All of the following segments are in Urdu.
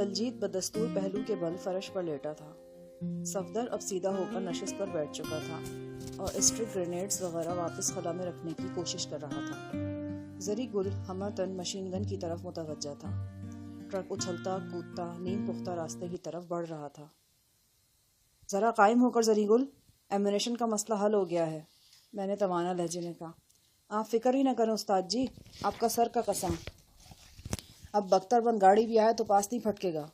دلجیت بدستور پہلو کے بل فرش پر لیٹا تھا۔ صفدر اب سیدھا ہو کر نشست پر بیٹھ چکا تھا اور اسٹرک گرینیڈز وغیرہ واپس خلا میں رکھنے کی کوشش کر رہا تھا۔ زری گل ہمتن مشین گن کی طرف متوجہ تھا۔ ٹرک اچھلتا کودتا نیم پختہ راستے کی طرف بڑھ رہا تھا۔ ذرا قائم ہو کر زری گل، ایمونیشن کا مسئلہ حل ہو گیا ہے، میں نے توانا لہجے میں کہا۔ آپ فکر ہی نہ کریں استاد جی، آپ کا سر کا قسم، اب بختر بند گاڑی بھی آئے تو پاس نہیں پھٹکے گا،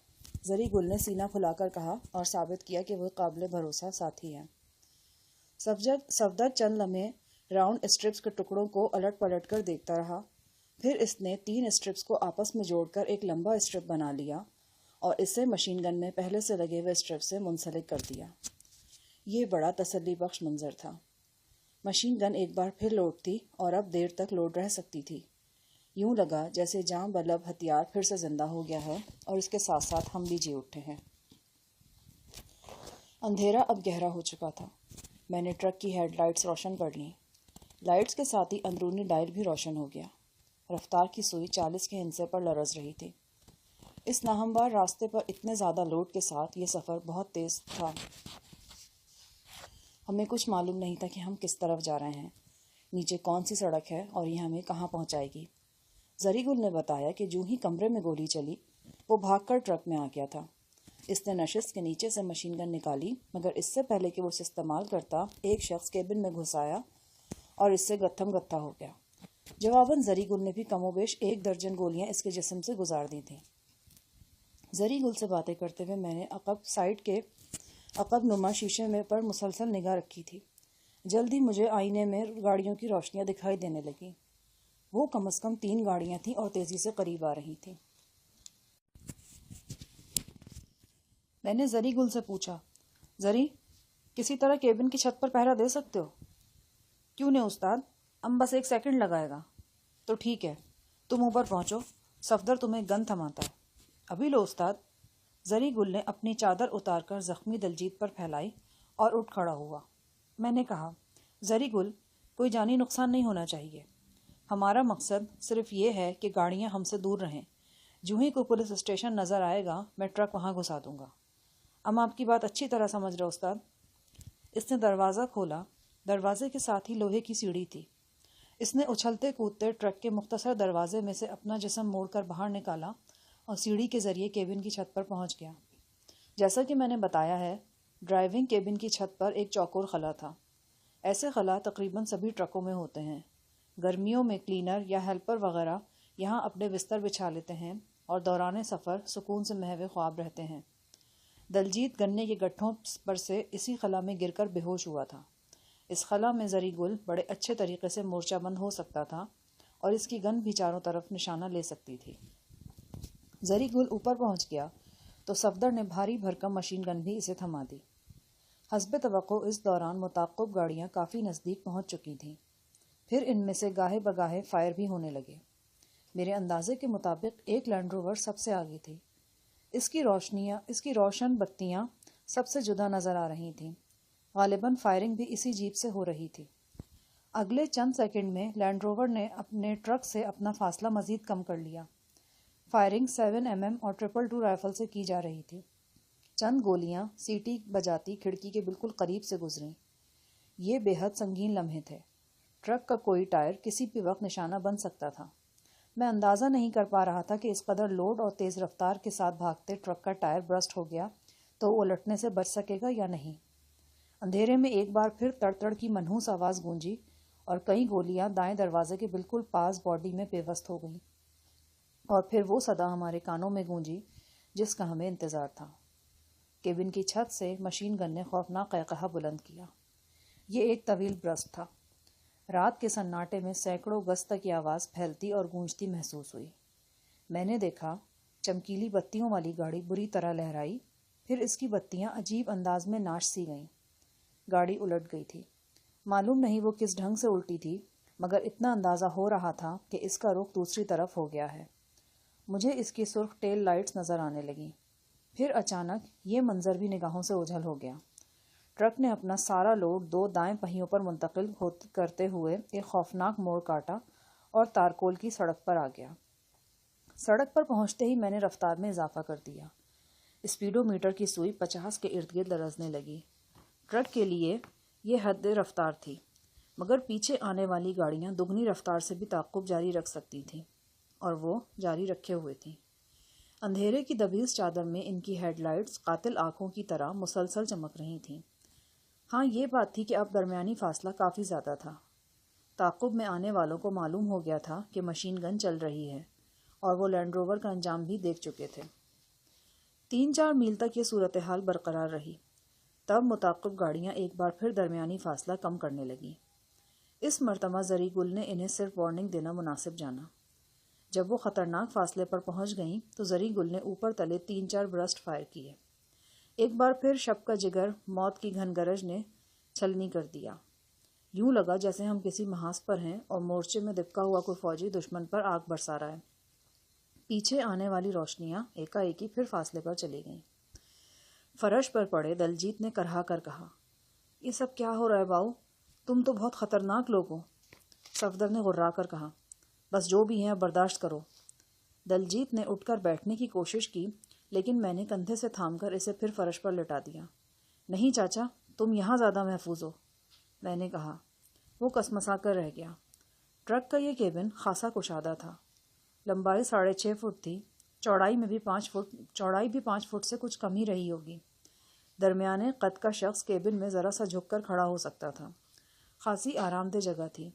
زری گل نے سینہ پھلا کر کہا اور ثابت کیا کہ وہ قابل بھروسہ ساتھی ہیں۔ صفدر چند لمحے راؤنڈ اسٹرپس کے ٹکڑوں کو الٹ پلٹ کر دیکھتا رہا، پھر اس نے 3 اسٹرپس کو آپس میں جوڑ کر ایک لمبا اسٹرپ بنا لیا اور اسے مشین گن میں پہلے سے لگے ہوئے اسٹرپ سے منسلک کر دیا۔ یہ بڑا تسلی بخش منظر تھا۔ مشین گن ایک بار پھر لوڈ تھی اور اب دیر تک لوڈ رہ سکتی تھی۔ یوں لگا جیسے جاں بلب ہتھیار پھر سے زندہ ہو گیا ہے اور اس کے ساتھ ساتھ ہم بھی جی اٹھے ہیں۔ اندھیرا اب گہرا ہو چکا تھا۔ میں نے ٹرک کی ہیڈ لائٹس روشن کر لیں۔ لائٹس کے ساتھ ہی اندرونی ڈائل بھی روشن ہو گیا۔ رفتار کی سوئی 40 کے ہندسے پر لرز رہی تھی۔ اس ناہموار راستے پر اتنے زیادہ لوڈ کے ساتھ یہ سفر بہت تیز تھا۔ ہمیں کچھ معلوم نہیں تھا کہ ہم کس طرف جا رہے ہیں، نیچے کون سی سڑک ہے اور یہ ہمیں کہاں پہنچائے گی۔ زری گل نے بتایا کہ جو ہی کمرے میں گولی چلی وہ بھاگ کر ٹرک میں آ گیا تھا۔ اس نے نشست کے نیچے سے مشین گن نکالی، مگر اس سے پہلے کہ وہ اسے استعمال کرتا ایک شخص کیبن میں گھس آیا اور اس سے گتھم گتھا ہو گیا۔ جواباً زری گل نے بھی کم و بیش 1 درجن گولیاں اس کے جسم سے گزار دی تھیں۔ زری گل سے باتیں کرتے ہوئے میں نے سائڈ کے عقب نما شیشے میں پر مسلسل نگاہ رکھی تھی۔ جلدی مجھے آئینے میں گاڑیوں کی روشنیاں دکھائی دینے لگیں۔ وہ کم از کم 3 گاڑیاں تھیں اور تیزی سے قریب آ رہی تھیں۔ میں نے زری گل سے پوچھا، زری، کسی طرح کیبن کی چھت پر پہرا دے سکتے ہو؟ کیوں نہیں استاد، ہم بس 1 سیکنڈ لگائے گا۔ تو ٹھیک ہے، تم اوپر پہنچو، صفدر تمہیں گن تھماتا ہے۔ ابھی لو استاد۔ زری گل نے اپنی چادر اتار کر زخمی دلجیت پر پھیلائی اور اٹھ کھڑا ہوا۔ میں نے کہا، زری گل، کوئی جانی نقصان نہیں ہونا چاہیے۔ ہمارا مقصد صرف یہ ہے کہ گاڑیاں ہم سے دور رہیں۔ جو ہی کوئی پولیس اسٹیشن نظر آئے گا میں ٹرک وہاں گھسا دوں گا۔ ہم آپ کی بات اچھی طرح سمجھ رہے استاد۔ اس نے دروازہ کھولا۔ دروازے کے ساتھ ہی لوہے کی سیڑھی تھی۔ اس نے اچھلتے کودتے ٹرک کے مختصر دروازے میں سے اپنا جسم موڑ کر باہر نکالا اور سیڑھی کے ذریعے کیبن کی چھت پر پہنچ گیا۔ جیسا کہ میں نے بتایا ہے، ڈرائیونگ کیبن کی چھت پر ایک چوکور خلا تھا۔ ایسے خلا تقریباً سبھی ٹرکوں میں ہوتے ہیں۔ گرمیوں میں کلینر یا ہیلپر وغیرہ یہاں اپنے بستر بچھا لیتے ہیں اور دوران سفر سکون سے محو خواب رہتے ہیں۔ دلجیت گنے کے گٹھوں پر سے اسی خلا میں گر کر بے ہوش ہوا تھا۔ اس خلا میں زری گل بڑے اچھے طریقے سے مورچہ بند ہو سکتا تھا اور اس کی گن بھی چاروں طرف نشانہ لے سکتی تھی۔ زری گل اوپر پہنچ گیا تو صفدر نے بھاری بھرکم مشین گن بھی اسے تھما دی۔ حسب توقع اس دوران متعاقب گاڑیاں کافی نزدیک پہنچ چکی تھیں۔ پھر ان میں سے گاہے بگاہے فائر بھی ہونے لگے۔ میرے اندازے کے مطابق ایک لینڈ روور سب سے آگے تھی۔ اس کی روشن بتیاں سب سے جدا نظر آ رہی تھیں۔ غالباً فائرنگ بھی اسی جیپ سے ہو رہی تھی۔ اگلے چند سیکنڈ میں لینڈ روور نے اپنے ٹرک سے اپنا فاصلہ مزید کم کر لیا۔ فائرنگ 7mm اور 222 رائفل سے کی جا رہی تھی۔ چند گولیاں سیٹی بجاتی کھڑکی کے بالکل قریب سے گزریں۔ یہ بے حد سنگین لمحے تھے۔ ٹرک کا کوئی ٹائر کسی بھی وقت نشانہ بن سکتا تھا۔ میں اندازہ نہیں کر پا رہا تھا کہ اس قدر لوڈ اور تیز رفتار کے ساتھ بھاگتے ٹرک کا ٹائر برسٹ ہو گیا تو وہ الٹنے سے بچ سکے گا یا نہیں۔ اندھیرے میں ایک بار پھر تڑ تڑ کی منحوس آواز گونجی اور کئی گولیاں دائیں دروازے کے بالکل پاس باڈی میں پیوست ہو گئیں، اور پھر وہ صدا ہمارے کانوں میں گونجی جس کا ہمیں انتظار تھا۔ کیبن کی چھت سے مشین گن نے خوفناک قہقہہ بلند کیا۔ یہ ایک طویل برسٹ تھا۔ رات کے سناٹے میں سینکڑوں گز تک کی آواز پھیلتی اور گونجتی محسوس ہوئی۔ میں نے دیکھا چمکیلی بتیوں والی گاڑی بری طرح لہرائی، پھر اس کی بتیاں عجیب انداز میں ناش سی گئیں۔ گاڑی الٹ گئی تھی۔ معلوم نہیں وہ کس ڈھنگ سے الٹی تھی، مگر اتنا اندازہ ہو رہا تھا کہ اس کا رخ دوسری طرف ہو گیا ہے۔ مجھے اس کی سرخ ٹیل لائٹس نظر آنے لگیں۔ پھر اچانک یہ منظر بھی نگاہوں سے اوجھل ہو گیا۔ ٹرک نے اپنا سارا لوڈ 2 دائیں پہیوں پر منتقل کرتے ہوئے ایک خوفناک موڑ کاٹا اور تارکول کی سڑک پر آ گیا۔ سڑک پر پہنچتے ہی میں نے رفتار میں اضافہ کر دیا۔ اسپیڈو میٹر کی سوئی 50 کے ارد گرد لرزنے لگی۔ ٹرک کے لیے یہ حد رفتار تھی، مگر پیچھے آنے والی گاڑیاں دگنی رفتار سے بھی تعاقب جاری رکھ سکتی تھیں، اور وہ جاری رکھے ہوئے تھیں۔ اندھیرے کی دبیز چادر میں ان کی ہیڈ لائٹس قاتل آنکھوں کی طرح مسلسل چمک رہی تھیں۔ ہاں، یہ بات تھی کہ اب درمیانی فاصلہ کافی زیادہ تھا۔ تعاقب میں آنے والوں کو معلوم ہو گیا تھا کہ مشین گن چل رہی ہے، اور وہ لینڈ روور کا انجام بھی دیکھ چکے تھے۔ 3-4 میل تک یہ صورتحال برقرار رہی، تب متعاقب گاڑیاں ایک بار پھر درمیانی فاصلہ کم کرنے لگیں۔ اس مرتبہ زری گل نے انہیں صرف وارننگ دینا مناسب جانا۔ جب وہ خطرناک فاصلے پر پہنچ گئیں تو زری گل نے اوپر تلے 3-4 برسٹ فائر کیے۔ ایک بار پھر شب کا جگر موت کی گھن گرج نے چھلنی کر دیا۔ یوں لگا جیسے ہم کسی محاذ پر ہیں اور مورچے میں دبکا ہوا کوئی فوجی دشمن پر آگ برسا رہا ہے۔ پیچھے آنے والی روشنیاں ایکا-ایکی پھر فاصلے پر چلی گئیں۔ فرش پر پڑے دلجیت نے کرہا کر کہا، یہ سب کیا ہو رہا ہے باؤ؟ تم تو بہت خطرناک لوگ ہو۔ صفدر نے غرا کر کہا، بس جو بھی ہیں اب برداشت کرو۔ دلجیت نے اٹھ کر بیٹھنے کی کوشش کی، لیکن میں نے کندھے سے تھام کر اسے پھر فرش پر لٹا دیا۔ نہیں چاچا، تم یہاں زیادہ محفوظ ہو، میں نے کہا۔ وہ کسمسا کر رہ گیا۔ ٹرک کا یہ کیبن خاصا کشادہ تھا۔ لمبائی 6.5 فٹ تھی، چوڑائی بھی 5 فٹ سے کچھ کم ہی رہی ہوگی۔ درمیانے قد کا شخص کیبن میں ذرا سا جھک کر کھڑا ہو سکتا تھا۔ خاصی آرام دہ جگہ تھی۔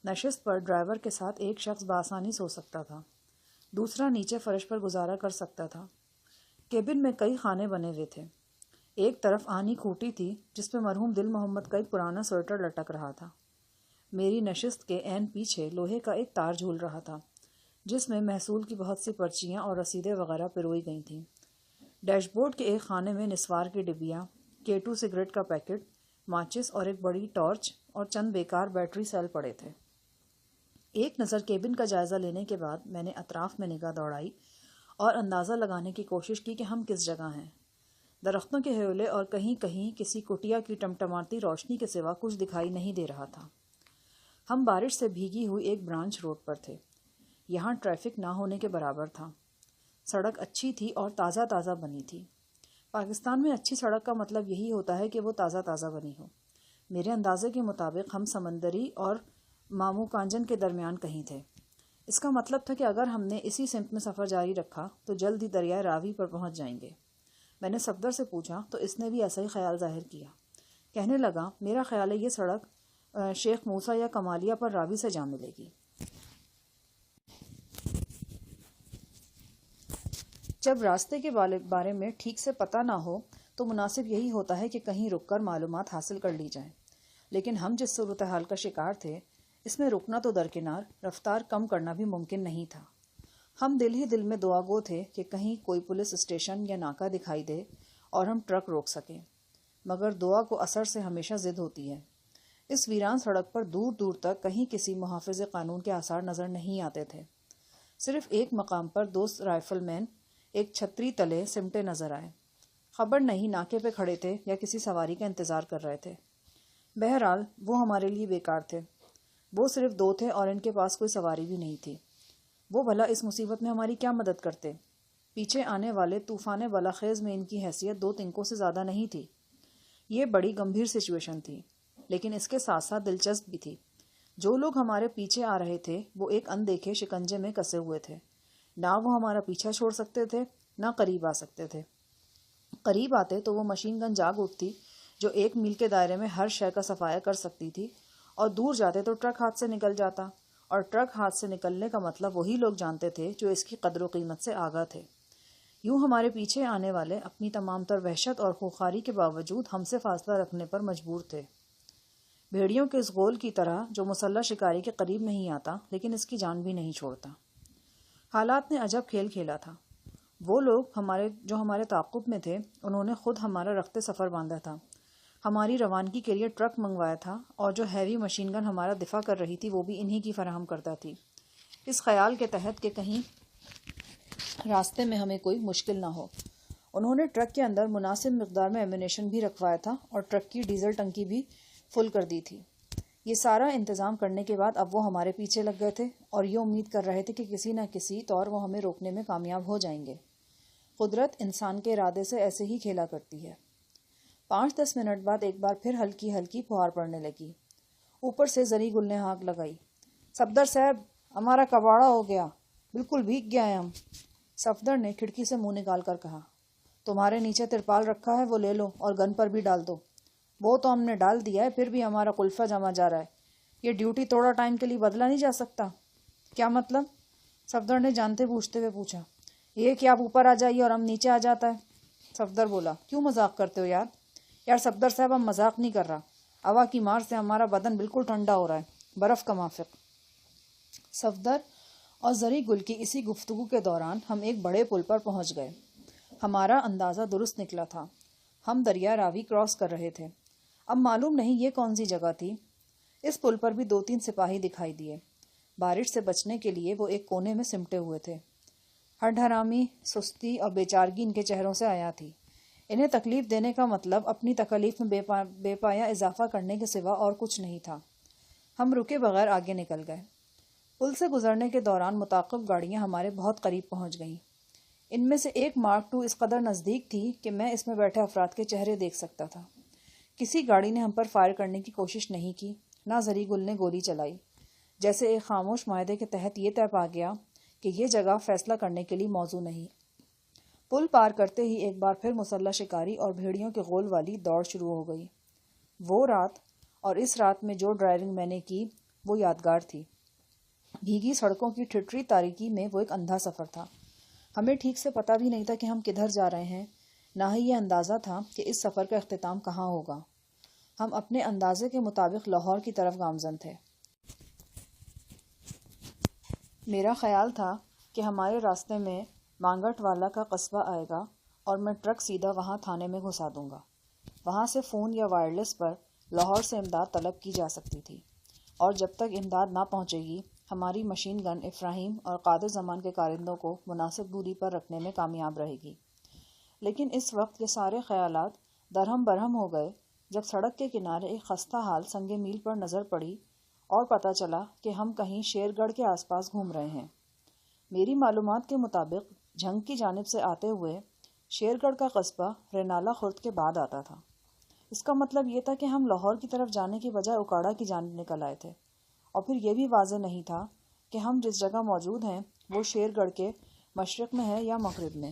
نشست پر ڈرائیور کے ساتھ ایک شخص بآسانی سو سکتا تھا، دوسرا نیچے فرش پر گزارا کر سکتا تھا۔ کیبن میں کئی خانے بنے ہوئے تھے۔ ایک طرف آہنی کھوٹی تھی جس پہ مرحوم دل محمد کا ایک پرانا سویٹر لٹک رہا تھا۔ میری نشست کے عین پیچھے لوہے کا ایک تار جھول رہا تھا جس میں محصول کی بہت سی پرچیاں اور رسیدیں وغیرہ پروئی گئی تھیں۔ ڈیش بورڈ کے ایک خانے میں نسوار کی ڈبیاں، K2 سگریٹ کا پیکٹ، ماچس اور ایک بڑی ٹارچ اور چند بیکار بیٹری سیل پڑے تھے۔ ایک نظر کیبن کا جائزہ لینے کے بعد میں نے اطراف میں نگاہ دوڑائی اور اندازہ لگانے کی کوشش کی کہ ہم کس جگہ ہیں۔ درختوں کے حیولے اور کہیں کہیں کسی کٹیا کی ٹمٹماتی روشنی کے سوا کچھ دکھائی نہیں دے رہا تھا۔ ہم بارش سے بھیگی ہوئی ایک برانچ روڈ پر تھے۔ یہاں ٹریفک نہ ہونے کے برابر تھا۔ سڑک اچھی تھی اور تازہ تازہ بنی تھی۔ پاکستان میں اچھی سڑک کا مطلب یہی ہوتا ہے کہ وہ تازہ تازہ بنی ہو۔ میرے اندازے کے مطابق ہم سمندری اور مامو کانجن کے درمیان کہیں تھے۔ اس کا مطلب تھا کہ اگر ہم نے اسی سمت میں سفر جاری رکھا تو جلد ہی دریائے راوی پر پہنچ جائیں گے۔ میں نے صفدر سے پوچھا تو اس نے بھی ایسا ہی خیال ظاہر کیا۔ کہنے لگا، میرا خیال ہے یہ سڑک شیخ موسیٰ یا کمالیہ پر راوی سے جا ملے گی۔ جب راستے کے بارے میں ٹھیک سے پتہ نہ ہو تو مناسب یہی ہوتا ہے کہ کہیں رک کر معلومات حاصل کر لی جائیں، لیکن ہم جس صورتحال کا شکار تھے اس میں رکنا تو درکنار، رفتار کم کرنا بھی ممکن نہیں تھا۔ ہم دل ہی دل میں دعا گو تھے کہ کہیں کوئی پولیس اسٹیشن یا ناکہ دکھائی دے اور ہم ٹرک روک سکیں، مگر دعا کو اثر سے ہمیشہ ضد ہوتی ہے۔ اس ویران سڑک پر دور دور تک کہیں کسی محافظ قانون کے آثار نظر نہیں آتے تھے۔ صرف ایک مقام پر 2 رائفل مین ایک چھتری تلے سمٹے نظر آئے۔ خبر نہیں ناکے پہ کھڑے تھے یا کسی سواری کا انتظار کر رہے تھے۔ بہرحال وہ ہمارے لیے بیکار تھے۔ وہ صرف 2 تھے اور ان کے پاس کوئی سواری بھی نہیں تھی۔ وہ بھلا اس مصیبت میں ہماری کیا مدد کرتے؟ پیچھے آنے والے طوفان بلاخیز میں ان کی حیثیت 2 تنکوں سے زیادہ نہیں تھی۔ یہ بڑی گمبھیر سچویشن تھی، لیکن اس کے ساتھ ساتھ دلچسپ بھی تھی۔ جو لوگ ہمارے پیچھے آ رہے تھے وہ ایک اندیکھے شکنجے میں کسے ہوئے تھے۔ نہ وہ ہمارا پیچھا چھوڑ سکتے تھے، نہ قریب آ سکتے تھے۔ قریب آتے تو وہ مشین گن جاگ اٹھتی جو 1 میل کے دائرے میں ہر شے کا صفایا کر سکتی تھی، اور دور جاتے تو ٹرک ہاتھ سے نکل جاتا، اور ٹرک ہاتھ سے نکلنے کا مطلب وہی لوگ جانتے تھے جو اس کی قدر و قیمت سے آگاہ تھے۔ یوں ہمارے پیچھے آنے والے اپنی تمام تر وحشت اور خوخاری کے باوجود ہم سے فاصلہ رکھنے پر مجبور تھے، بھیڑیوں کے اس غول کی طرح جو مسلح شکاری کے قریب نہیں آتا لیکن اس کی جان بھی نہیں چھوڑتا۔ حالات نے عجب کھیل کھیلا تھا۔ وہ لوگ جو ہمارے تعاقب میں تھے انہوں نے خود ہمارا رخت سفر باندھا تھا، ہماری روانگی کے لیے ٹرک منگوایا تھا، اور جو ہیوی مشین گن ہمارا دفاع کر رہی تھی وہ بھی انہی کی فراہم کرتا تھی، اس خیال کے تحت کہ کہیں راستے میں ہمیں کوئی مشکل نہ ہو۔ انہوں نے ٹرک کے اندر مناسب مقدار میں ایمونیشن بھی رکھوایا تھا اور ٹرک کی ڈیزل ٹنکی بھی فل کر دی تھی۔ یہ سارا انتظام کرنے کے بعد اب وہ ہمارے پیچھے لگ گئے تھے اور یہ امید کر رہے تھے کہ کسی نہ کسی طور وہ ہمیں روکنے میں کامیاب ہو جائیں گے۔ قدرت انسان کے ارادے سے ایسے ہی کھیلا کرتی ہے۔ 5-10 منٹ بعد ایک بار پھر ہلکی ہلکی پھوار پڑنے لگی۔ اوپر سے زری گل نے ہانک لگائی، صفدر صاحب ہمارا کباڑا ہو گیا، بالکل بھیگ گیا ہے ہم۔ صفدر نے کھڑکی سے منہ نکال کر کہا، تمہارے نیچے ترپال رکھا ہے وہ لے لو اور گن پر بھی ڈال دو۔ وہ تو ہم نے ڈال دیا ہے، پھر بھی ہمارا کلفہ جما جا رہا ہے۔ یہ ڈیوٹی تھوڑا ٹائم کے لیے بدلا نہیں جا سکتا؟ کیا مطلب؟ صفدر نے جانتے بوجھتے ہوئے پوچھا۔ یہ کہ آپ اوپر آ جائیے اور ہم نیچے آ جاتا ہے۔ صفدر بولا، کیوں مذاق کرتے ہو یار؟ یار صفدر صاحب ہم مذاق نہیں کر رہا، ہوا کی مار سے ہمارا بدن بالکل ٹھنڈا ہو رہا ہے، برف کا مافق۔ صفدر اور زری گل کی اسی گفتگو کے دوران ہم ایک بڑے پل پر پہنچ گئے۔ ہمارا اندازہ درست نکلا تھا، ہم دریا راوی کراس کر رہے تھے۔ اب معلوم نہیں یہ کون سی جگہ تھی۔ اس پل پر بھی 2-3 سپاہی دکھائی دیے۔ بارش سے بچنے کے لیے وہ ایک کونے میں سمٹے ہوئے تھے۔ ہڈ حرامی، سستی اور بیچارگی ان کے چہروں سے آیا تھی۔ انہیں تکلیف دینے کا مطلب اپنی تکلیف میں بے پایا اضافہ کرنے کے سوا اور کچھ نہیں تھا۔ ہم رکے بغیر آگے نکل گئے۔ پل سے گزرنے کے دوران متعاقب گاڑیاں ہمارے بہت قریب پہنچ گئیں۔ ان میں سے ایک Mark II اس قدر نزدیک تھی کہ میں اس میں بیٹھے افراد کے چہرے دیکھ سکتا تھا۔ کسی گاڑی نے ہم پر فائر کرنے کی کوشش نہیں کی، نہ زری گل نے گولی چلائی۔ جیسے ایک خاموش معاہدے کے تحت یہ طے پا گیا کہ یہ جگہ فیصلہ کرنے کے لیے موزوں نہیں۔ پل پار کرتے ہی ایک بار پھر مسلح شکاری اور بھیڑیوں کے غول والی دوڑ شروع ہو گئی۔ وہ رات اور اس رات میں جو ڈرائیونگ میں نے کی وہ یادگار تھی۔ بھیگی سڑکوں کی ٹھٹری تاریکی میں وہ ایک اندھا سفر تھا۔ ہمیں ٹھیک سے پتہ بھی نہیں تھا کہ ہم کدھر جا رہے ہیں، نہ ہی یہ اندازہ تھا کہ اس سفر کا اختتام کہاں ہوگا۔ ہم اپنے اندازے کے مطابق لاہور کی طرف گامزن تھے۔ میرا خیال تھا کہ ہمارے راستے میں مانگٹ والا کا قصبہ آئے گا اور میں ٹرک سیدھا وہاں تھانے میں گھسا دوں گا۔ وہاں سے فون یا وائرلیس پر لاہور سے امداد طلب کی جا سکتی تھی، اور جب تک امداد نہ پہنچے گی ہماری مشین گن افراہیم اور قادر زمان کے کارندوں کو مناسب دوری پر رکھنے میں کامیاب رہے گی۔ لیکن اس وقت یہ سارے خیالات درہم برہم ہو گئے جب سڑک کے کنارے ایک خستہ حال سنگ میل پر نظر پڑی اور پتہ چلا کہ ہم کہیں شیر گڑھ کے آس پاس گھوم رہے ہیں۔ میری معلومات کے مطابق جھنگ کی جانب سے آتے ہوئے شیر گڑھ کا قصبہ رینالہ خرد کے بعد آتا تھا۔ اس کا مطلب یہ تھا کہ ہم لاہور کی طرف جانے کی بجائے اکاڑا کی جانب نکل آئے تھے، اور پھر یہ بھی واضح نہیں تھا کہ ہم جس جگہ موجود ہیں وہ شیر گڑھ کے مشرق میں ہے یا مغرب میں۔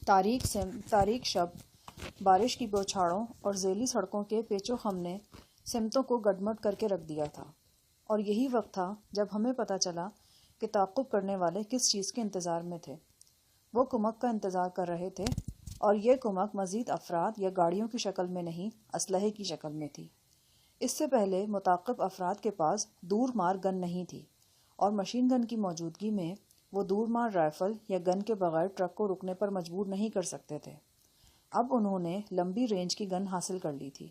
تاریک شب، بارش کی بوچھاڑوں اور ذیلی سڑکوں کے پیچ و خم نے سمتوں کو گڈمڈ کر کے رکھ دیا تھا، اور یہی وقت تھا جب ہمیں پتہ چلا کہ تعاقب کرنے والے کس چیز کے انتظار میں تھے۔ وہ کمک کا انتظار کر رہے تھے، اور یہ کمک مزید افراد یا گاڑیوں کی شکل میں نہیں، اسلحے کی شکل میں تھی۔ اس سے پہلے متعاقب افراد کے پاس دور مار گن نہیں تھی، اور مشین گن کی موجودگی میں وہ دور مار رائفل یا گن کے بغیر ٹرک کو رکنے پر مجبور نہیں کر سکتے تھے۔ اب انہوں نے لمبی رینج کی گن حاصل کر لی تھی۔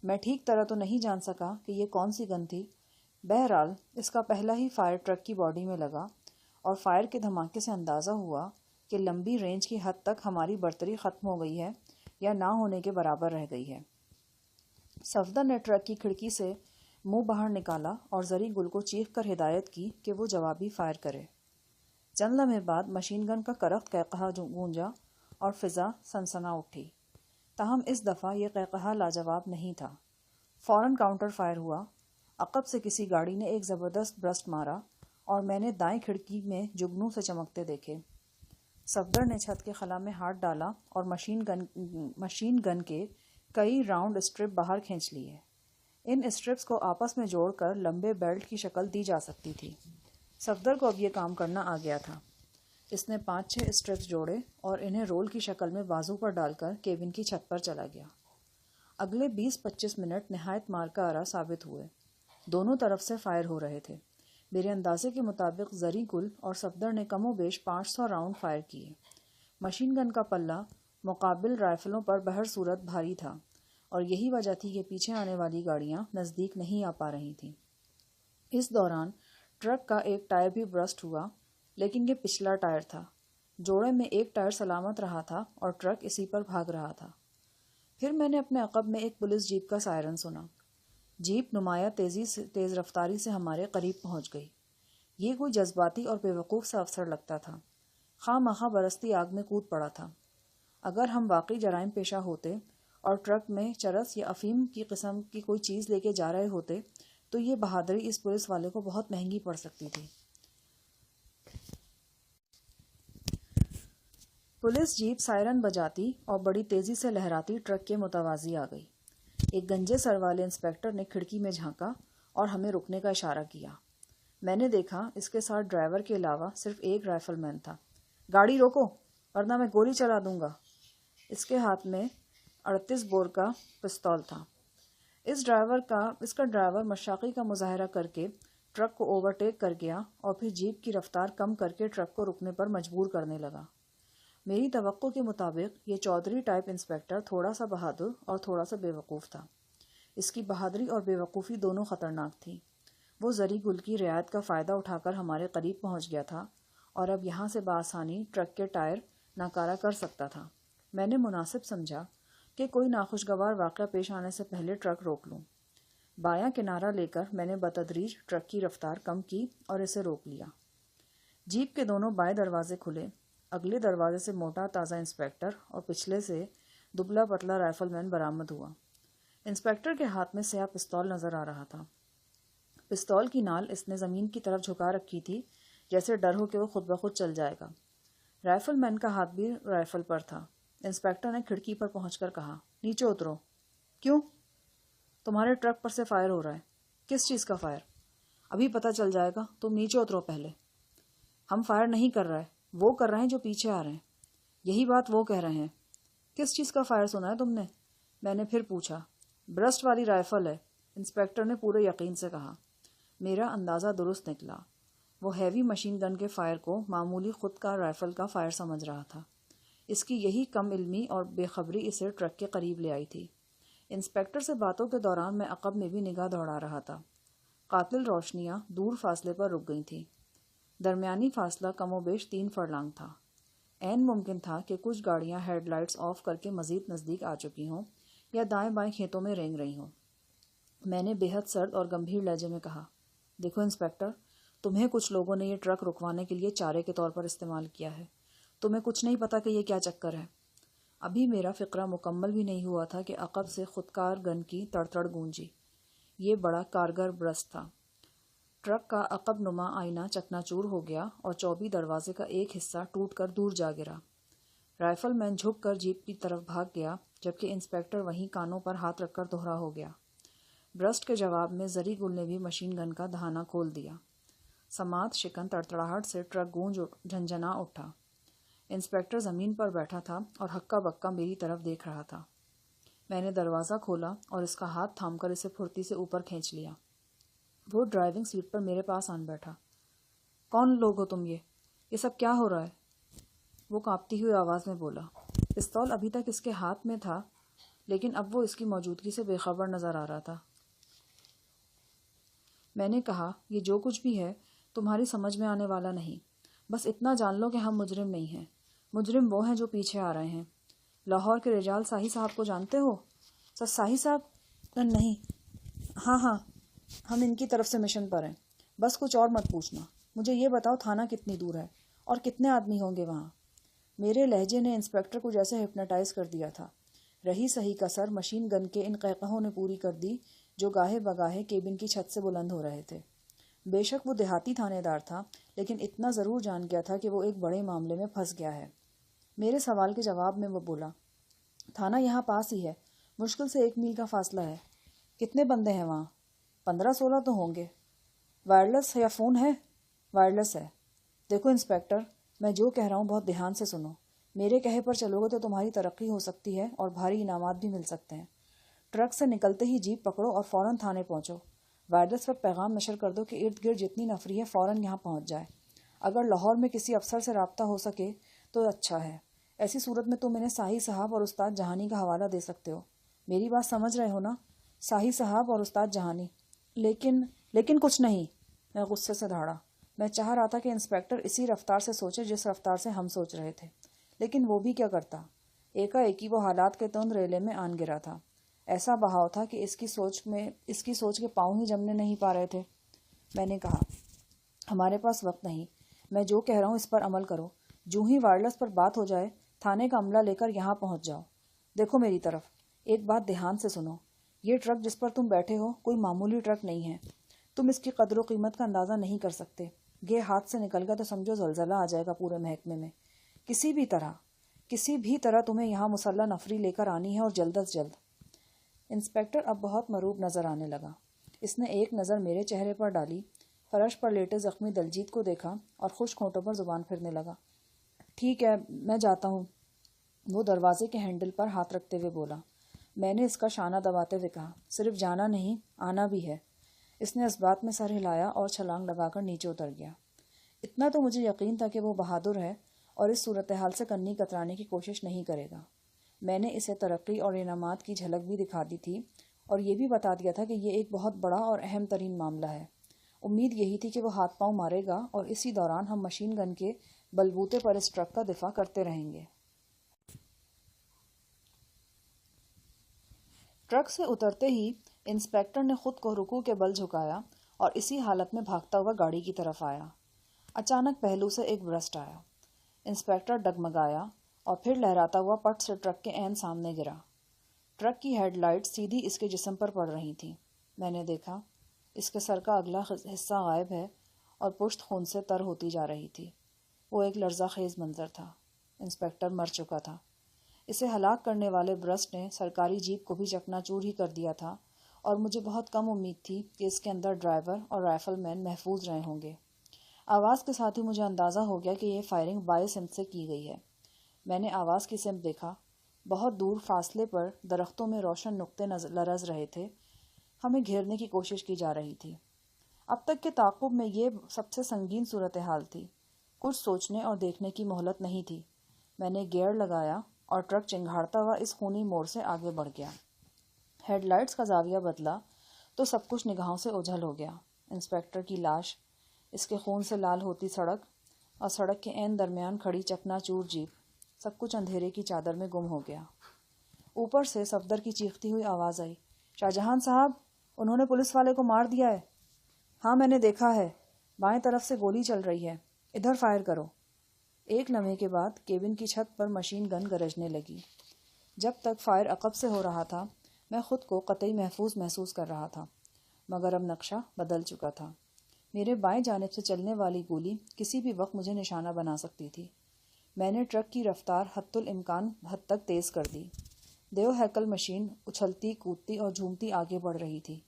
میں ٹھیک طرح تو نہیں جان سکا کہ یہ کون سی گن تھی، بہرحال اس کا پہلا ہی فائر ٹرک کی باڈی میں لگا، اور فائر کے دھماکے سے اندازہ ہوا کہ لمبی رینج کی حد تک ہماری برتری ختم ہو گئی ہے یا نہ ہونے کے برابر رہ گئی ہے۔ صفدر نے ٹرک کی کھڑکی سے منہ باہر نکالا اور زری گل کو چیخ کر ہدایت کی کہ وہ جوابی فائر کرے۔ چند لمحے بعد مشین گن کا کرخت قہقہا گونجا اور فضا سنسنا اٹھی، تاہم اس دفعہ یہ قہقہا لاجواب نہیں تھا۔ فوراً کاؤنٹر فائر ہوا۔ عقب سے کسی گاڑی نے ایک زبردست برسٹ مارا اور میں نے دائیں کھڑکی میں جگنوں سے چمکتے دیکھے۔ صفدر نے چھت کے خلا میں ہاتھ ڈالا اور مشین گن کے کئی راؤنڈ اسٹرپ باہر کھینچ لیے۔ ان اسٹرپس کو آپس میں جوڑ کر لمبے بیلٹ کی شکل دی جا سکتی تھی۔ صفدر کو اب یہ کام کرنا آ گیا تھا۔ اس نے 5-6 اسٹرپس جوڑے اور انہیں رول کی شکل میں بازو پر ڈال کر کیبن کی چھت پر چلا گیا۔ اگلے 20-25 منٹ نہایت مارکا آرا ثابت ہوئے۔ دونوں طرف سے فائر ہو رہے تھے۔ میرے اندازے کے مطابق زری گل اور صفدر نے کم و بیش 500 راؤنڈ فائر کیے۔ مشین گن کا پلہ مقابل رائفلوں پر بہر صورت بھاری تھا، اور یہی وجہ تھی کہ پیچھے آنے والی گاڑیاں نزدیک نہیں آ پا رہی تھیں۔ اس دوران ٹرک کا ایک ٹائر بھی برسٹ ہوا، لیکن یہ پچھلا ٹائر تھا۔ جوڑے میں ایک ٹائر سلامت رہا تھا اور ٹرک اسی پر بھاگ رہا تھا۔ پھر میں نے اپنے عقب میں ایک پولیس جیپ کا سائرن سنا۔ جیپ نمایاں تیز رفتاری سے ہمارے قریب پہنچ گئی۔ یہ کوئی جذباتی اور بے وقوف سا افسر لگتا تھا۔ خواہ مخواہ برستی آگ میں کود پڑا تھا۔ اگر ہم واقعی جرائم پیشہ ہوتے اور ٹرک میں چرس یا افیم کی قسم کی کوئی چیز لے کے جا رہے ہوتے تو یہ بہادری اس پولیس والے کو بہت مہنگی پڑ سکتی تھی۔ پولیس جیپ سائرن بجاتی اور بڑی تیزی سے لہراتی ٹرک کے متوازی آ گئی۔ ایک گنجے سر والے انسپیکٹر نے کھڑکی میں جھانکا اور ہمیں رکنے کا اشارہ کیا۔ میں نے دیکھا اس کے ساتھ ڈرائیور کے علاوہ صرف ایک رائفل مین تھا۔ گاڑی روکو ورنہ میں گولی چلا دوں گا۔ اس کے ہاتھ میں 38 بور کا پستول تھا۔ اس کا ڈرائیور مشاقی کا مظاہرہ کر کے ٹرک کو اوورٹیک کر گیا اور پھر جیپ کی رفتار کم کر کے ٹرک کو رکنے پر مجبور کرنے لگا۔ میری توقع کے مطابق یہ چودھری ٹائپ انسپیکٹر تھوڑا سا بہادر اور تھوڑا سا بے وقوف تھا۔ اس کی بہادری اور بے وقوفی دونوں خطرناک تھی۔ وہ زری گل کی رعایت کا فائدہ اٹھا کر ہمارے قریب پہنچ گیا تھا اور اب یہاں سے بآسانی ٹرک کے ٹائر ناکارہ کر سکتا تھا۔ میں نے مناسب سمجھا کہ کوئی ناخوشگوار واقعہ پیش آنے سے پہلے ٹرک روک لوں۔ بایاں کنارہ لے کر میں نے بتدریج ٹرک کی رفتار کم کی اور اسے روک لیا۔ جیپ کے دونوں بائیں دروازے کھلے۔ اگلے دروازے سے موٹا تازہ انسپیکٹر اور پچھلے سے دبلا پتلا رائفل مین برآمد ہوا۔ انسپیکٹر کے ہاتھ میں سیاہ پستول نظر آ رہا تھا۔ پستول کی نال اس نے زمین کی طرف جھکا رکھی تھی جیسے ڈر ہو کہ وہ خود بخود چل جائے گا۔ رائفل مین کا ہاتھ بھی رائفل پر تھا۔ انسپیکٹر نے کھڑکی پر پہنچ کر کہا، نیچے اترو۔ کیوں؟ تمہارے ٹرک پر سے فائر ہو رہا ہے۔ کس چیز کا فائر؟ ابھی پتہ چل جائے گا، تم نیچے اترو پہلے۔ ہم فائر نہیں کر رہے، وہ کر رہے ہیں جو پیچھے آ رہے ہیں۔ یہی بات وہ کہہ رہے ہیں۔ کس چیز کا فائر سنا ہے تم نے؟ میں نے پھر پوچھا۔ برسٹ والی رائفل ہے، انسپیکٹر نے پورے یقین سے کہا۔ میرا اندازہ درست نکلا۔ وہ ہیوی مشین گن کے فائر کو معمولی خود کار رائفل کا فائر سمجھ رہا تھا۔ اس کی یہی کم علمی اور بے خبری اسے ٹرک کے قریب لے آئی تھی۔ انسپیکٹر سے باتوں کے دوران میں عقب میں بھی نگاہ دوڑا رہا تھا۔ قاتل روشنیاں دور فاصلے پر رک گئی تھیں۔ درمیانی فاصلہ کم و بیش 3 فرلانگ تھا۔ عین ممکن تھا کہ کچھ گاڑیاں ہیڈ لائٹس آف کر کے مزید نزدیک آ چکی ہوں یا دائیں بائیں کھیتوں میں رینگ رہی ہوں۔ میں نے بے حد سرد اور گمبھیر لہجے میں کہا، دیکھو انسپیکٹر، تمہیں کچھ لوگوں نے یہ ٹرک رکوانے کے لیے چارے کے طور پر استعمال کیا ہے۔ تمہیں کچھ نہیں پتا کہ یہ کیا چکر ہے۔ ابھی میرا فقرہ مکمل بھی نہیں ہوا تھا کہ عقب سے خودکار گن کی تڑتڑ گونجی۔ یہ بڑا کارگر برسٹ تھا۔ ٹرک کا عقب نما آئینہ چکنا چور ہو گیا اور چوبی دروازے کا ایک حصہ ٹوٹ کر دور جا گرا۔ رائفل مین جھک کر جیپ کی طرف بھاگ گیا جبکہ انسپیکٹر وہیں کانوں پر ہاتھ رکھ کر دوہرا ہو گیا۔ برسٹ کے جواب میں زری گل نے بھی مشین گن کا دہانہ کھول دیا۔ سماعت شکن تڑتڑاہٹ سے ٹرک گونج جھنجھنا اٹھا۔ انسپیکٹر زمین پر بیٹھا تھا اور ہکا بکا میری طرف دیکھ رہا تھا۔ میں نے دروازہ کھولا اور اس کا ہاتھ تھام کر اسے پھرتی سے اوپر کھینچ لیا۔ وہ ڈرائیونگ سیٹ پر میرے پاس آن بیٹھا۔ کون لوگ ہو تم؟ یہ سب کیا ہو رہا ہے؟ وہ کانپتی ہوئی آواز میں بولا۔ پستول ابھی تک اس کے ہاتھ میں تھا لیکن اب وہ اس کی موجودگی سے بے خبر نظر آ رہا تھا۔ میں نے کہا، یہ جو کچھ بھی ہے تمہاری سمجھ میں آنے والا نہیں۔ بس اتنا جان لو کہ ہم مجرم نہیں ہیں۔ مجرم وہ ہیں جو پیچھے آ رہے ہیں۔ لاہور کے رجال ساہی صاحب کو جانتے ہو؟ سر ساہی صاحب؟ نہیں۔ ہاں، ہم ان کی طرف سے مشن پر ہیں۔ بس کچھ اور مت پوچھنا۔ مجھے یہ بتاؤ تھانہ کتنی دور ہے اور کتنے آدمی ہوں گے وہاں؟ میرے لہجے نے انسپیکٹر کو جیسے ہپناٹائز کر دیا تھا۔ رہی صحیح کسر مشین گن کے ان قہقہوں نے پوری کر دی جو گاہے بگاہے کیبن کی چھت سے بلند ہو رہے تھے۔ بے شک وہ دیہاتی تھانے دار تھا لیکن اتنا ضرور جان گیا تھا کہ وہ ایک بڑے معاملے میں پھنس گیا ہے۔ میرے سوال کے جواب میں وہ بولا، تھانہ یہاں پاس ہی ہے، مشکل سے 1 میل کا فاصلہ ہے۔ کتنے بندے ہیں وہاں؟ 15-16 تو ہوں گے۔ وائرلیس یا فون ہے؟ وائرلیس ہے۔ دیکھو انسپیکٹر، میں جو کہہ رہا ہوں بہت دھیان سے سنو۔ میرے کہے پر چلو گے تو تمہاری ترقی ہو سکتی ہے اور بھاری انعامات بھی مل سکتے ہیں۔ ٹرک سے نکلتے ہی جیپ پکڑو اور فوراً تھانے پہنچو۔ وائرلیس پر پیغام نشر کر دو کہ ارد گرد جتنی نفری ہے فوراً یہاں پہنچ جائے۔ اگر لاہور میں کسی افسر سے رابطہ ہو سکے تو اچھا ہے۔ ایسی صورت میں تم انہیں ساہی صاحب اور استاد جہانی کا حوالہ دے سکتے ہو۔ میری بات سمجھ رہے ہو نا؟ ساہی صاحب اور استاد جہانی۔ لیکن کچھ نہیں، میں غصے سے دھاڑا۔ میں چاہ رہا تھا کہ انسپیکٹر اسی رفتار سے سوچے جس رفتار سے ہم سوچ رہے تھے، لیکن وہ بھی کیا کرتا۔ ایک وہ حالات کے تند ریلے میں آن گرا تھا۔ ایسا بہاؤ تھا کہ اس کی سوچ کے پاؤں ہی جمنے نہیں پا رہے تھے۔ میں نے کہا، ہمارے پاس وقت نہیں، میں جو کہہ رہا ہوں اس پر عمل کرو۔ جو ہی وائرلیس پر بات ہو جائے تھانے کا عملہ لے کر یہاں پہنچ جاؤ۔ دیکھو میری طرف، ایک بات دھیان سے سنو، یہ ٹرک جس پر تم بیٹھے ہو کوئی معمولی ٹرک نہیں ہے۔ تم اس کی قدر و قیمت کا اندازہ نہیں کر سکتے۔ یہ ہاتھ سے نکل گیا تو سمجھو زلزلہ آ جائے گا پورے محکمے میں۔ کسی بھی طرح تمہیں یہاں مسلح نفری لے کر آنی ہے، اور جلد از جلد۔ انسپیکٹر اب بہت مروب نظر آنے لگا۔ اس نے ایک نظر میرے چہرے پر ڈالی، فرش پر لیٹے زخمی دلجیت کو دیکھا اور خشک ہونٹوں پر زبان پھرنے لگا۔ ٹھیک ہے، میں جاتا ہوں، وہ دروازے کے ہینڈل پر ہاتھ رکھتے ہوئے بولا۔ میں نے اس کا شانہ دباتے ہوئے کہا، صرف جانا نہیں، آنا بھی ہے۔ اس نے اس بات میں سر ہلایا اور چھلانگ لگا کر نیچے اتر گیا۔ اتنا تو مجھے یقین تھا کہ وہ بہادر ہے اور اس صورتحال سے کنی کترانے کی کوشش نہیں کرے گا۔ میں نے اسے ترقی اور انعامات کی جھلک بھی دکھا دی تھی اور یہ بھی بتا دیا تھا کہ یہ ایک بہت بڑا اور اہم ترین معاملہ ہے۔ امید یہی تھی کہ وہ ہاتھ پاؤں مارے گا اور اسی دوران ہم مشین گن کے بلبوتے پر اس ٹرک کا دفاع کرتے رہیں گے۔ ٹرک سے اترتے ہی انسپیکٹر نے خود کو رکوع کے بل جھکایا اور اسی حالت میں بھاگتا ہوا گاڑی کی طرف آیا۔ اچانک پہلو سے ایک برسٹ آیا۔ انسپیکٹر ڈگمگایا اور پھر لہراتا ہوا پٹ سے ٹرک کے عین سامنے گرا۔ ٹرک کی ہیڈ لائٹ سیدھی اس کے جسم پر پڑ رہی تھیں۔ میں نے دیکھا اس کے سر کا اگلا حصہ غائب ہے اور پشت خون سے تر ہوتی جا رہی تھی۔ وہ ایک لرزہ خیز منظر تھا۔ انسپیکٹر مر چکا تھا۔ اسے ہلاک کرنے والے برسٹ نے سرکاری جیپ کو بھی چکنا چور ہی کر دیا تھا، اور مجھے بہت کم امید تھی کہ اس کے اندر ڈرائیور اور رائفل مین محفوظ رہے ہوں گے۔ آواز کے ساتھ ہی مجھے اندازہ ہو گیا کہ یہ فائرنگ بائیں سمت سے کی گئی ہے۔ میں نے آواز کی سمت دیکھا۔ بہت دور فاصلے پر درختوں میں روشن نقطے لرز رہے تھے۔ ہمیں گھیرنے کی کوشش کی جا رہی تھی۔ اب تک کے تعاقب میں یہ سب سے سنگین صورتحال تھی۔ کچھ سوچنے اور دیکھنے کی مہلت نہیں تھی۔ میں نے گیئر لگایا اور ٹرک چنگھاڑتا ہوا اس خونی موڑ سے آگے بڑھ گیا۔ ہیڈ لائٹس کا زاویہ بدلا تو سب کچھ نگاہوں سے اوجھل ہو گیا۔ انسپیکٹر کی لاش، اس کے خون سے لال ہوتی سڑک اور سڑک کے عین درمیان کھڑی چکنا چور جیپ، سب کچھ اندھیرے کی چادر میں گم ہو گیا۔ اوپر سے صفدر کی چیختی ہوئی آواز آئی، شاہجہان صاحب، انہوں نے پولیس والے کو مار دیا ہے۔ ہاں میں نے دیکھا ہے، بائیں طرف سے گولی چل رہی ہے، ادھر فائر کرو۔ ایک لمحے کے بعد کیبن کی چھت پر مشین گن گرجنے لگی۔ جب تک فائر عقب سے ہو رہا تھا میں خود کو قطعی محفوظ محسوس کر رہا تھا، مگر اب نقشہ بدل چکا تھا۔ میرے بائیں جانب سے چلنے والی گولی کسی بھی وقت مجھے نشانہ بنا سکتی تھی۔ میں نے ٹرک کی رفتار حتی الامکان حد تک تیز کر دی۔ دیو ہیکل مشین اچھلتی کودتی اور جھومتی آگے بڑھ رہی تھی۔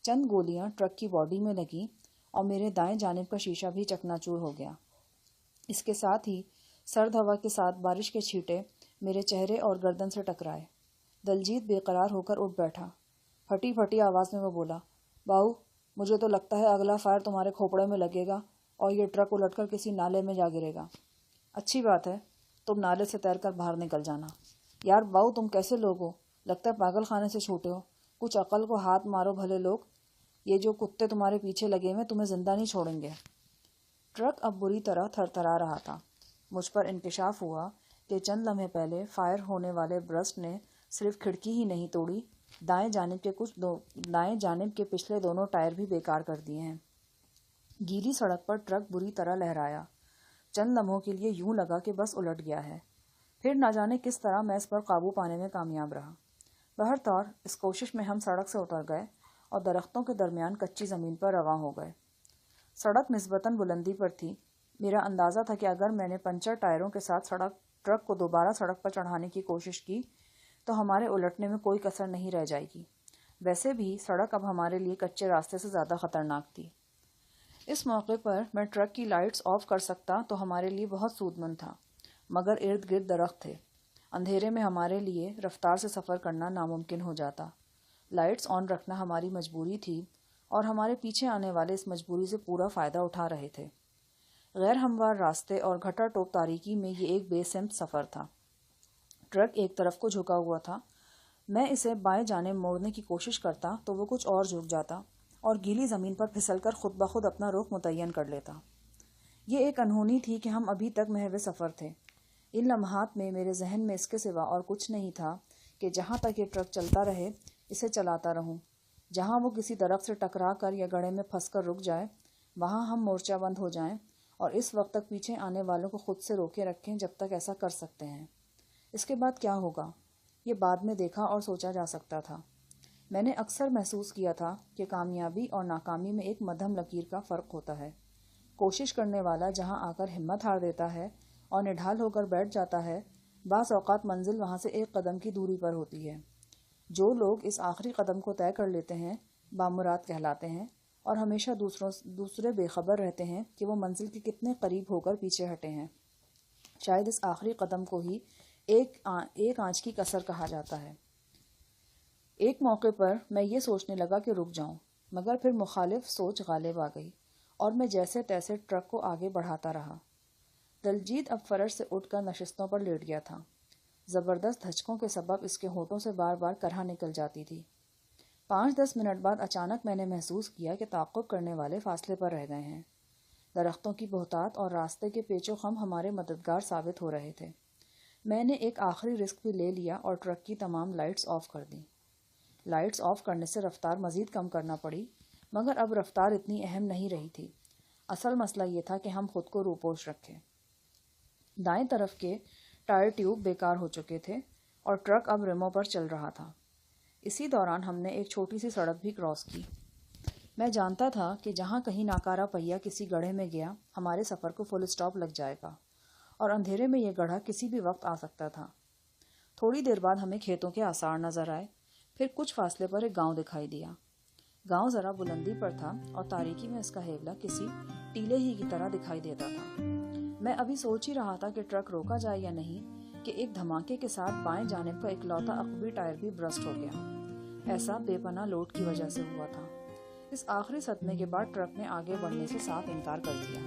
چند گولیاں ٹرک کی باڈی میں لگیں اور میرے دائیں جانب کا شیشہ بھی چکناچور ہو گیا۔ اس کے ساتھ ہی سرد ہوا کے ساتھ بارش کے چھینٹے میرے چہرے اور گردن سے ٹکرائے۔ دلجیت بے قرار ہو کر اٹھ بیٹھا۔ پھٹی پھٹی آواز میں وہ بولا، باؤ، مجھے تو لگتا ہے اگلا فائر تمہارے کھوپڑے میں لگے گا اور یہ ٹرک الٹ کر کسی نالے میں جا گرے گا۔ اچھی بات ہے، تم نالے سے تیر کر باہر نکل جانا۔ یار باؤ، تم کیسے لوگ ہو؟ لگتا ہے پاگل خانے سے چھوٹے ہو۔ کچھ عقل کو ہاتھ مارو بھلے لوگ، یہ جو کتے تمہارے پیچھے لگے ہوئے تمہیں زندہ نہیں چھوڑیں گے۔ ٹرک اب بری طرح تھر تھرا رہا تھا۔ مجھ پر انکشاف ہوا کہ چند لمحے پہلے فائر ہونے والے برسٹ نے صرف کھڑکی ہی نہیں توڑی، دائیں جانب کے پچھلے دونوں ٹائر بھی بیکار کر دیے ہیں۔ گیلی سڑک پر ٹرک بری طرح لہرایا۔ چند لمحوں کے لیے یوں لگا کہ بس الٹ گیا ہے۔ پھر نہ جانے کس طرح میں اس پر قابو پانے میں کامیاب رہا۔ بہرطور اس کوشش میں ہم سڑک سے اتر گئے اور درختوں کے درمیان کچی زمین پر رواں ہو گئے۔ سڑک نسبتاً بلندی پر تھی۔ میرا اندازہ تھا کہ اگر میں نے پنچر ٹائروں کے ساتھ ٹرک کو دوبارہ سڑک پر چڑھانے کی کوشش کی تو ہمارے الٹنے میں کوئی کسر نہیں رہ جائے گی۔ ویسے بھی سڑک اب ہمارے لیے کچے راستے سے زیادہ خطرناک تھی۔ اس موقع پر میں ٹرک کی لائٹس آف کر سکتا تو ہمارے لیے بہت سود مند تھا، مگر ارد گرد درخت تھے۔ اندھیرے میں ہمارے لیے رفتار سے سفر کرنا ناممکن ہو جاتا۔ لائٹس آن رکھنا ہماری مجبوری تھی اور ہمارے پیچھے آنے والے اس مجبوری سے پورا فائدہ اٹھا رہے تھے۔ غیر ہموار راستے اور گھٹا ٹوپ تاریکی میں یہ ایک بے سمت سفر تھا۔ ٹرک ایک طرف کو جھکا ہوا تھا۔ میں اسے بائیں جانب موڑنے کی کوشش کرتا تو وہ کچھ اور جھک جاتا اور گیلی زمین پر پھسل کر خود بخود اپنا رخ متعین کر لیتا۔ یہ ایک انہونی تھی کہ ہم ابھی تک محو سفر تھے۔ ان لمحات میں میرے ذہن میں اس کے سوا اور کچھ نہیں تھا کہ جہاں تک یہ ٹرک چلتا رہے اسے چلاتا رہوں۔ جہاں وہ کسی درخت سے ٹکرا کر یا گڑھے میں پھنس کر رک جائے وہاں ہم مورچہ بند ہو جائیں اور اس وقت تک پیچھے آنے والوں کو خود سے روکے رکھیں جب تک ایسا کر سکتے ہیں۔ اس کے بعد کیا ہوگا، یہ بعد میں دیکھا اور سوچا جا سکتا تھا۔ میں نے اکثر محسوس کیا تھا کہ کامیابی اور ناکامی میں ایک مدھم لکیر کا فرق ہوتا ہے۔ کوشش کرنے والا جہاں آ کر ہمت ہار دیتا ہے اور نڈھال ہو کر بیٹھ جاتا ہے، بعض اوقات منزل وہاں سے ایک قدم کی دوری پر ہوتی ہے۔ جو لوگ اس آخری قدم کو طے کر لیتے ہیں بامراد کہلاتے ہیں، اور ہمیشہ دوسرے بے خبر رہتے ہیں کہ وہ منزل کے کتنے قریب ہو کر پیچھے ہٹے ہیں۔ شاید اس آخری قدم کو ہی ایک آنچ کی کسر کہا جاتا ہے۔ ایک موقع پر میں یہ سوچنے لگا کہ رک جاؤں، مگر پھر مخالف سوچ غالب آ گئی اور میں جیسے تیسے ٹرک کو آگے بڑھاتا رہا۔ دلجیت اب فرش سے اٹھ کر نشستوں پر لیٹ گیا تھا۔ زبردست دھچکوں کے سبب اس کے ہونٹوں سے بار بار کرہا نکل جاتی تھی۔ 5-10 منٹ بعد اچانک میں نے محسوس کیا کہ تعاقب کرنے والے فاصلے پر رہ گئے ہیں۔ درختوں کی بہتات اور راستے کے پیچ و خم ہمارے مددگار ثابت ہو رہے تھے۔ میں نے ایک آخری رسک بھی لے لیا اور ٹرک کی تمام لائٹس آف کر دیں۔ لائٹس آف کرنے سے رفتار مزید کم کرنا پڑی، مگر اب رفتار اتنی اہم نہیں رہی تھی۔ اصل مسئلہ یہ تھا کہ ہم خود کو روپوش رکھیں۔ دائیں طرف کے ٹائر ٹیوب بیکار ہو چکے تھے اور ٹرک اب ریموں پر چل رہا تھا۔ اسی دوران ہم نے ایک چھوٹی سی سڑک بھی کراس کی۔ میں جانتا تھا کہ جہاں کہیں ناکارہ پہیہ کسی گڑھے میں گیا، ہمارے سفر کو فل اسٹاپ لگ جائے گا، اور اندھیرے میں یہ گڑھا کسی بھی وقت آ سکتا تھا۔ تھوڑی دیر بعد ہمیں کھیتوں کے آثار نظر آئے، پھر کچھ فاصلے پر ایک گاؤں دکھائی دیا۔ گاؤں ذرا بلندی پر تھا اور تاریکی میں اس کا ہیبلا کسی ٹیلے ہی کی طرح دکھائی دیتا تھا۔ میں ابھی سوچ ہی رہا تھا کہ ٹرک روکا جائے یا نہیں کہ ایک دھماکے کے ساتھ بائیں جانب کا اکلوتا عقبی ٹائر بھی برسٹ ہو گیا۔ ایسا بے پناہ لوڈ کی وجہ سے ہوا تھا۔ اس آخری صدمے کے بعد ٹرک نے آگے بڑھنے سے صاف انکار کر دیا۔